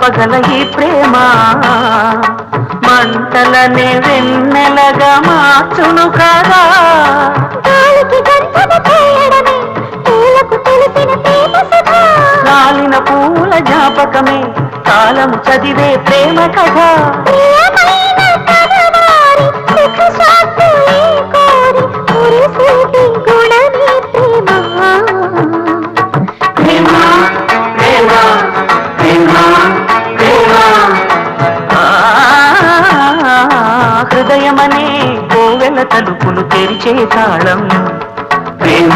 ఆపగల ఈ ప్రేమ మంటలనే వెన్నెలగా మార్చును కదా. రాలిన పూల జ్ఞాపకమే కాలము చదివే ప్రేమ కథ. హృదయమనే కోవెల తలుపులు తెరిచే తాళం ప్రేమ.